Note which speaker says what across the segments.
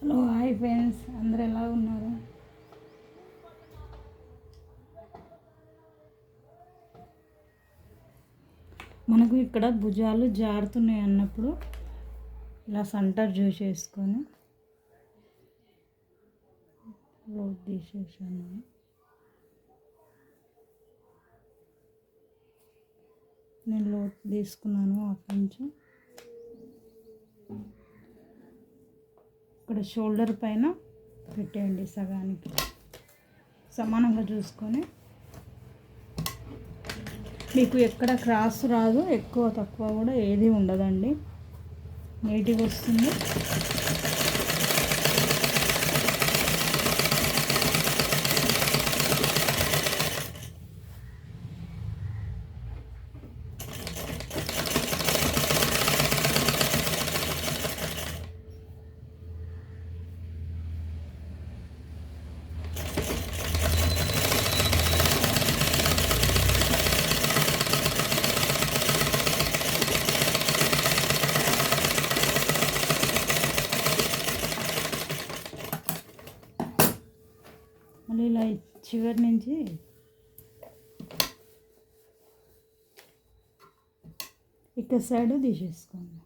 Speaker 1: Hello hi friends, అందరు ఎలా ఉన్నారు? మనకు ఇక్కడ భుజాలు జారుతున్నాయి అన్నప్పుడు ఇలా సెంటర్ చూసేసుకొని లోతు తీసేసాను. నేను లోతు తీసుకున్నాను హాఫ్ ఇంచు. ఇక్కడ షోల్డర్ పైన పెట్టేయండి, సగానికి సమానంగా చూసుకొని. మీకు ఎక్కడ క్రాస్ రాదు, ఎక్కువ తక్కువ కూడా ఏది ఉండదండి, నీట్గా వస్తుంది. మళ్ళీ ఇలా చివరి నుంచి ఇక్కడ సైడ్ తీసేసుకోండి.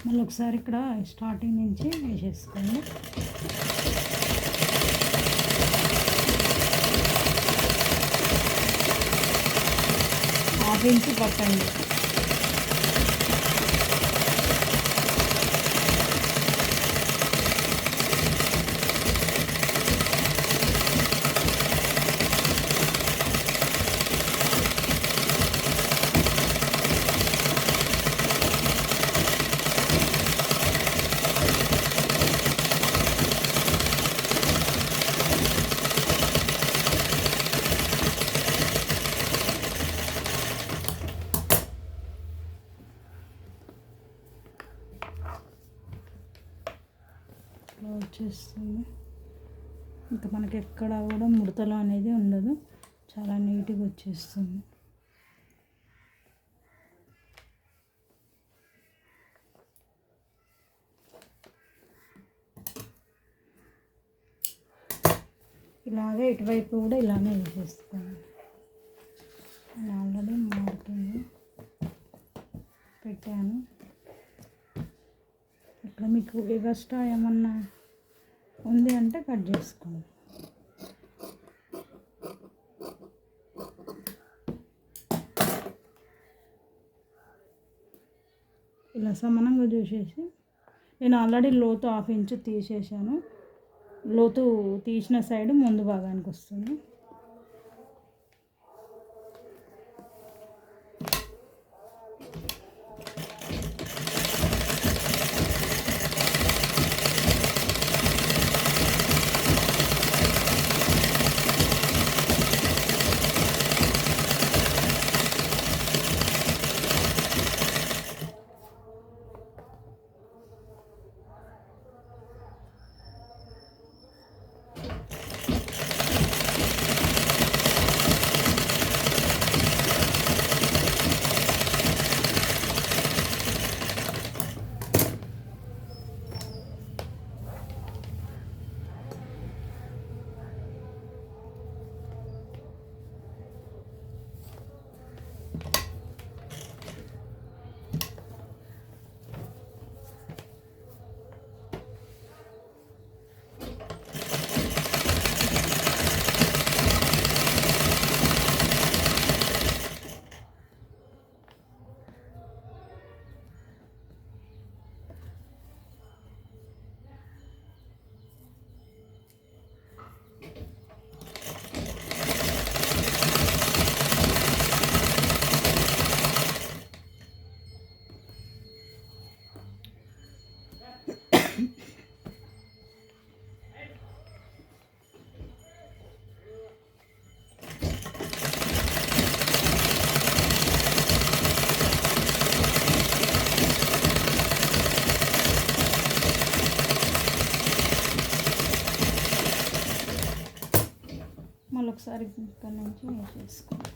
Speaker 1: మళ్ళీ ఒకసారి ఇక్కడ స్టార్టింగ్ నుంచి వేసేసుకోండి. హాఫ్ ఇంచు పట్టండి. వచ్చేస్తుంది. ఇంకా మనకి ఎక్కడ కూడా ముడతలు అనేది ఉండదు, చాలా నీట్గా వచ్చేస్తుంది. ఇలాగే ఇటువైపు కూడా ఇలానే వేసేసుకోండి. నేను ఆల్రెడీ మార్కింగ్ పెట్టాను. ఇక్కడ మీకు ఎక్స్ట్రా ఏమన్నా ఉంది అంటే కట్ చేసుకోండి. ఇలా సమానంగా చూసేసి, నేను ఆల్రెడీ లోతు హాఫ్ ఇంచు తీసేసాను. లోతు తీసిన సైడ్ ముందు భాగానికి వస్తుంది. ఒకసారి ఇక్కడ నుంచి వేసేసుకోండి.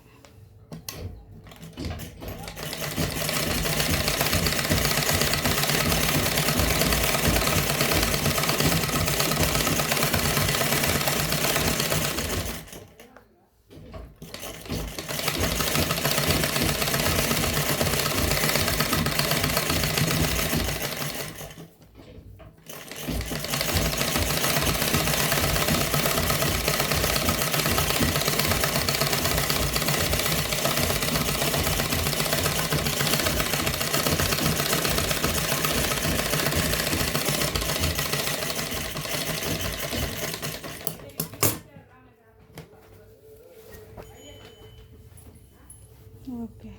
Speaker 1: ఓకే,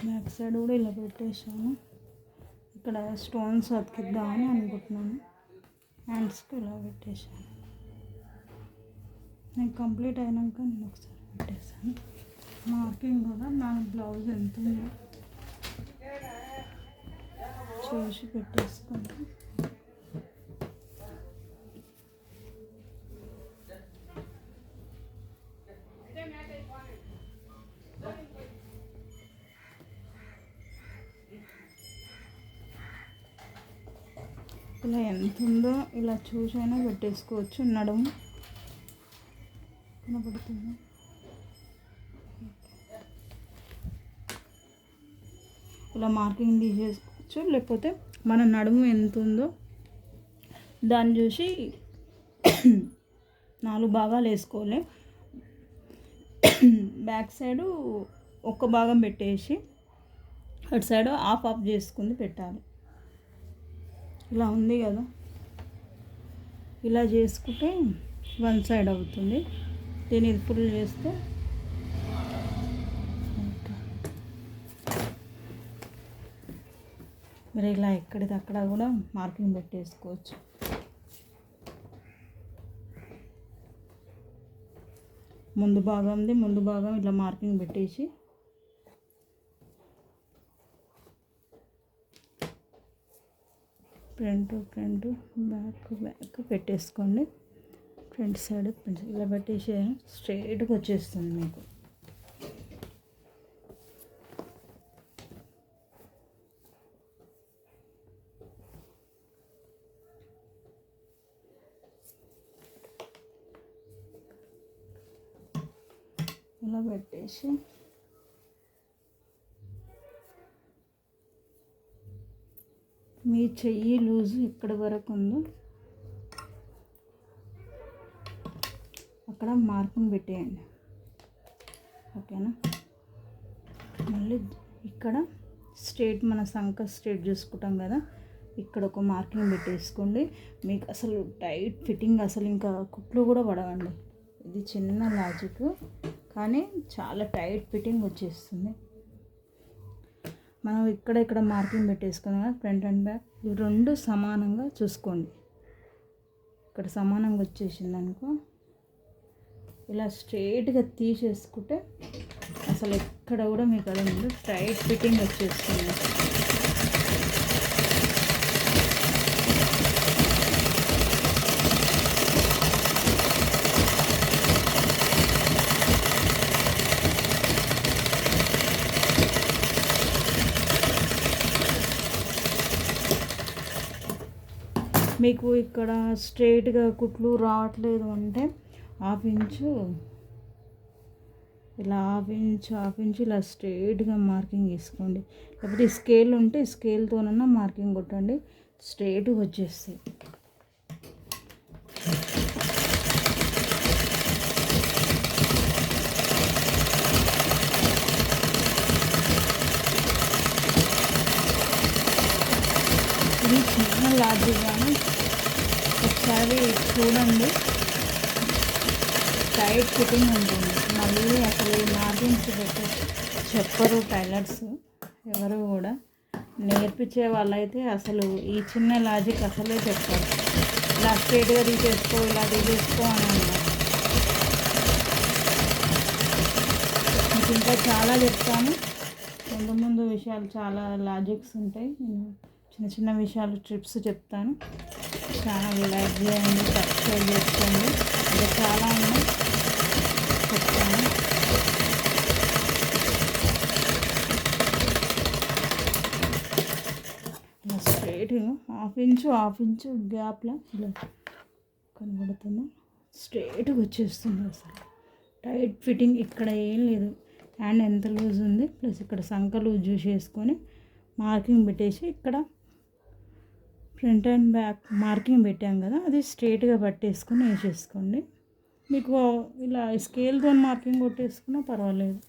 Speaker 1: బ్యాక్ సైడ్ కూడా ఇలా పెట్టేసాను. ఇక్కడ స్టోన్స్ అతికిద్దామని అనుకుంటున్నాను. హ్యాండ్స్కి ఇలా పెట్టేసాను. నేను కంప్లీట్ అయినాక నేను ఒకసారి పెట్టేసాను. మార్కింగ్ కూడా నా బ్లౌజ్ ఎంత ఉందో చూసి పెట్టేసుకుంటాను. ఇలా ఎంత ఉందో ఇలా చూసైనా పెట్టేసుకోవచ్చు. నడుము కనబడుతుంది. ఇలా మార్కింగ్ తీసేసుకోవచ్చు. లేకపోతే మన నడుము ఎంత ఉందో దాన్ని చూసి 4 భాగాలు వేసుకోవాలి. బ్యాక్ సైడు ఒక్క భాగం పెట్టేసి అటు సైడ్ ఆఫ్ చేసుకుని పెట్టాలి. ఇలా ఉంది కదా, ఇలా చేసుకుంటే 1 సైడ్ అవుతుంది. దీన్ని ఫుల్ చేస్తే మరి ఇలా ఎక్కడిది అక్కడ కూడా మార్కింగ్ పెట్టేసుకోవచ్చు. ముందు భాగం ఇట్లా మార్కింగ్ పెట్టేసి ఫ్రంట్ బ్యాక్ పెట్టేసుకోండి. ఫ్రంట్ సైడ్ ఇలా పెట్టేసి స్ట్రైట్గా వచ్చేస్తుంది మీకు. ఇలా పెట్టేసి మీ చెయ్యి లూజు ఎక్కడి వరకు ఉందో అక్కడ మార్కింగ్ పెట్టేయండి. ఓకేనా? మళ్ళీ ఇక్కడ స్ట్రేట్ మన సంక స్ట్రేట్ చూసుకుంటాం కదా, ఇక్కడ ఒక మార్కింగ్ పెట్టేసుకోండి. మీకు అసలు టైట్ ఫిట్టింగ్ అసలు ఇంకా కుట్లు కూడా పడవండి. ఇది చిన్న లాజిక్ కానీ చాలా టైట్ ఫిట్టింగ్ వచ్చేస్తుంది. మనం ఇక్కడ మార్కింగ్ పెట్టేసుకున్నాం కదా, ఫ్రంట్ అండ్ బ్యాక్ ఇవి 2 సమానంగా చూసుకోండి. ఇక్కడ సమానంగా వచ్చేసింది అనుకో, ఇలా స్ట్రైట్గా తీసేసుకుంటే అసలు ఎక్కడ కూడా మీకు అది ముందు టైట్ ఫిట్టింగ్ వచ్చేస్తుంది. మీకు ఇక్కడ స్ట్రైట్గా కుట్లు రావట్లేదు అంటే హాఫ్ ఇంచు ఇలా స్ట్రైట్గా మార్కింగ్ వేసుకోండి. లేకపోతే స్కేల్ ఉంటే స్కేల్తోనన్నా మార్కింగ్ కొట్టండి, స్ట్రైట్గా వచ్చేస్తాయి. ఇది చిన్న లాజిక్ కానీ ఒకసారి చూడండి, టైట్ ఫిట్టింగ్ ఉంటుంది. మళ్ళీ అసలు మార్జిన్స్ పెట్టి చెప్పరు టైలర్స్ ఎవరు కూడా. నేర్పించే వాళ్ళైతే అసలు ఈ చిన్న లాజిక్ అసలే చెప్పారు. ఇలా స్ట్రైట్గా తీసేసుకో అని అన్నారు. ఇంకా చాలా చెప్తాను, ముందు విషయాలు చాలా లాజిక్స్ ఉంటాయి. నేను చిన్న చిన్న విషయాలు ట్రిప్స్ చెప్తాను. ఛానల్ లైక్ చేయండి, సబ్స్క్రైబ్ చేసుకోండి. ఇంకా చాలా ఉన్నాయి చెప్తాను. ఇలా స్ట్రైట్గా హాఫ్ ఇంచు గ్యాప్లో ఇలా కనబడుతుంది. స్ట్రైట్గా వచ్చేస్తుంది. అసలు టైట్ ఫిట్టింగ్ ఇక్కడ ఏం లేదు. హ్యాండ్ ఎంత లూజ్ ఉంది ప్లస్ ఇక్కడ సంక లూజ్ చూసేసుకొని మార్కింగ్ పెట్టేసి ఇక్కడ ఫ్రంట్ అండ్ బ్యాక్ మార్కింగ్ పెట్టాం కదా, అది స్ట్రైట్గా పట్టేసుకొని వేసేసుకోండి. మీకు ఇలా స్కేల్తో మార్కింగ్ కొట్టేసుకున్నా పర్వాలేదు.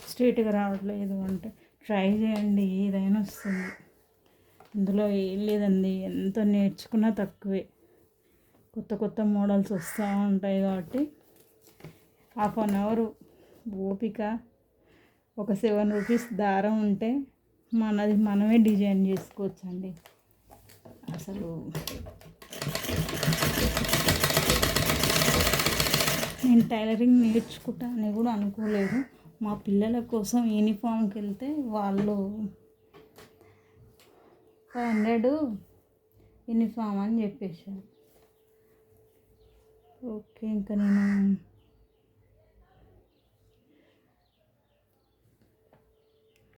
Speaker 1: స్ట్రైట్గా రావట్లేదు అంటే ట్రై చేయండి, ఏదైనా వస్తుంది. ఇందులో ఏం లేదండి, ఎంత నేర్చుకున్నా తక్కువే. కొత్త కొత్త మోడల్స్ వస్తూ ఉంటాయి కాబట్టి హాఫ్ అన్ అవర్ ఓపిక, ఒక 7 రూపీస్ దారం ఉంటే మనమే డిజైన్ చేసుకోవచ్చండి. అసలు నేను టైలరింగ్ నేర్చుకుంటా అని కూడా అనుకోలేదు. మా పిల్లల కోసం యూనిఫామ్కి వెళ్తే వాళ్ళు 500 యూనిఫామ్ అని చెప్పేశారు. ఓకే, ఇంకా నేను